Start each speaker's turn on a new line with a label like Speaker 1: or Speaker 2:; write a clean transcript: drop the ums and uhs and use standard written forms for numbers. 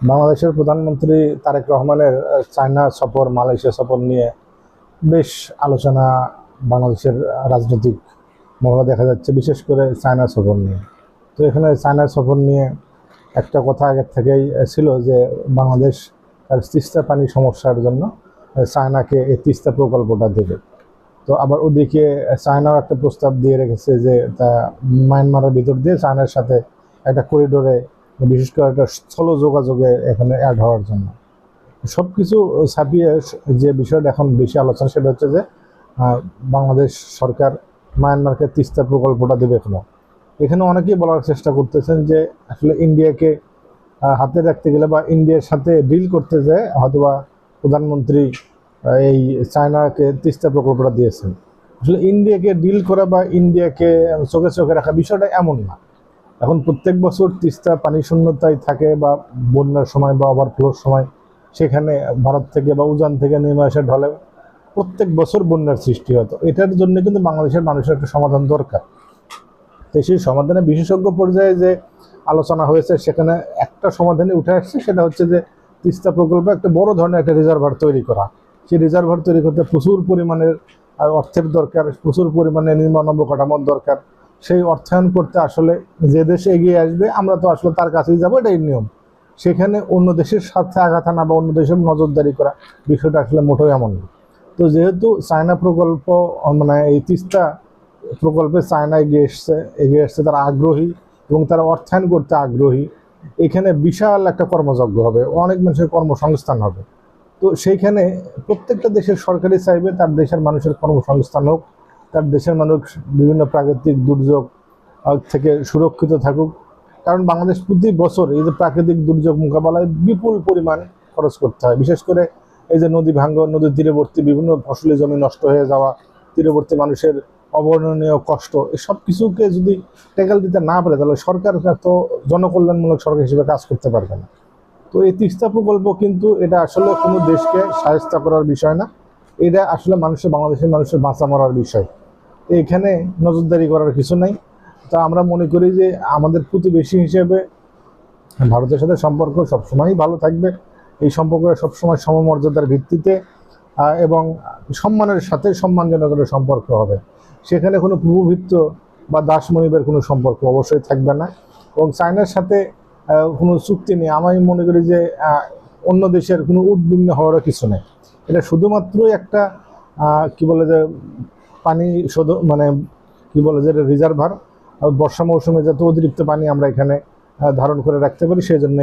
Speaker 1: বাংলাদেশের প্রধানমন্ত্রী তারেক রহমানের চায়না সফর, মালয়েশিয়া সফর নিয়ে বেশ আলোচনা বাংলাদেশের রাজনৈতিক মহলে দেখা যাচ্ছে, বিশেষ করে চায়না সফর নিয়ে। তো এখানে চায়না সফর নিয়ে একটা কথা আগের থেকেই ছিল যে বাংলাদেশ তার তিস্তা পানি সমস্যার জন্য চায়নাকে এই তিস্তা প্রকল্পটা দেবে। তো আবার ওদিকে চায়নাও একটা প্রস্তাব দিয়ে রেখেছে যে তা মায়ানমারের ভিতর দিয়ে চায়নার সাথে একটা করিডোরে, বিশেষ করে একটা স্থল যোগাযোগে এখানে অ্যাড হওয়ার জন্য। সব কিছু ছাপিয়ে যে বিষয়টা এখন বেশি আলোচনা, সেটা হচ্ছে যে বাংলাদেশ সরকার মায়ানমারকে তিস্তা প্রকল্পটা দেবে কেন। এখানে অনেকেই বলার চেষ্টা করতেছেন যে আসলে ইন্ডিয়াকে হাতে রাখতে গেলে বা ইন্ডিয়ার সাথে ডিল করতে যায় হয়তোবা প্রধানমন্ত্রী এই চায়নাকে তিস্তা প্রকল্পটা দিয়েছেন। আসলে ইন্ডিয়াকে ডিল করা বা ইন্ডিয়াকে চোখে চোখে রাখা বিষয়টা এমন না। এখন প্রত্যেক বছর তিস্তা পানি শূন্যতায় থাকে বা বন্যার সময় বা ওভারফ্লোর সময় সেখানে ভারত থেকে বা উজান থেকে নেমে আসে ঢলে প্রত্যেক বছর বন্যার সৃষ্টি হয়। তো এটার জন্য কিন্তু বাংলাদেশের মানুষের একটা সমাধান দরকার। তো সেই সমাধানে বিশেষজ্ঞ পর্যায়ে যে আলোচনা হয়েছে সেখানে একটা সমাধানে উঠে আসছে, সেটা হচ্ছে যে তিস্তা প্রকল্পে একটা বড় ধরনের একটা রিজার্ভার তৈরি করা। সেই রিজার্ভার তৈরি করতে প্রচুর পরিমাণের অর্থের দরকার, প্রচুর পরিমাণে নির্মাণ অবকাঠামোর দরকার। সেই অর্থায়ন করতে আসলে যে দেশ এগিয়ে আসবে আমরা তো আসলে তার কাছেই যাবো, এটাই নিয়ম। সেখানে অন্য দেশের সাথে আঘাত আনা বা অন্য দেশের নজরদারি করা বিষয়টা আসলে মোটেও এমন না। তো যেহেতু চায়না প্রকল্প, মানে এই তিস্তা প্রকল্পে চায়না এগিয়ে এসছে, তারা আগ্রহী এবং তারা অর্থায়ন করতে আগ্রহী। এখানে বিশাল একটা কর্মযজ্ঞ হবে, অনেক মানুষের কর্মসংস্থান হবে। তো সেইখানে প্রত্যেকটা দেশের সরকারি চাইবে তার দেশের মানুষের কর্মসংস্থান হোক, তার দেশের মানুষ বিভিন্ন প্রাকৃতিক দুর্যোগ থেকে সুরক্ষিত থাকুক। কারণ বাংলাদেশ প্রতি বছর এই যে প্রাকৃতিক দুর্যোগ মোকাবেলায় বিপুল পরিমাণ খরচ করতে হয়। বিশেষ করে এই যে নদী ভাঙ্গন, নদীর তীরবর্তী বিভিন্ন ফসলি জমি নষ্ট হয়ে যাওয়া, তীরবর্তী মানুষের অবর্ণনীয় কষ্ট, এসব কিছুকে যদি ট্যাকেল দিতে না পারে তাহলে সরকার তো জনকল্যাণমূলক সরকার হিসেবে কাজ করতে পারবে না। তো এই তিস্তা প্রকল্প কিন্তু এটা আসলে কোনো দেশকে সাহায্য করার বিষয় না, এটা আসলে বাংলাদেশের মানুষের বাঁচা মরার বিষয়। এখানে নজরদারি করার কিছু নাই। তা আমরা মনে করি যে আমাদের প্রতিবেশী হিসেবে ভারতের সাথে সম্পর্ক সবসময়ই ভালো থাকবে। এই সম্পর্কটা সবসময় সমমর্যাদার ভিত্তিতে এবং সম্মানের সাথে সম্মানজনক একটা সম্পর্ক হবে। সেখানে কোনো প্রভুভৃত্য বা দাসমনিবের কোনো সম্পর্ক অবশ্যই থাকবে না। এবং চায়নার সাথে কোনো চুক্তি নেই। আমি মনে করি যে অন্য দেশের কোনো উদ্বিগ্ন হওয়ারও কিছু নেই। এটা শুধুমাত্রই একটা কি বলে যে পানি মানে কি বলে যে রিজার্ভার, বর্ষা মৌসুমে যাতে অতিরিক্ত পানি আমরা এখানে ধারণ করে রাখতে পারি, সেই জন্য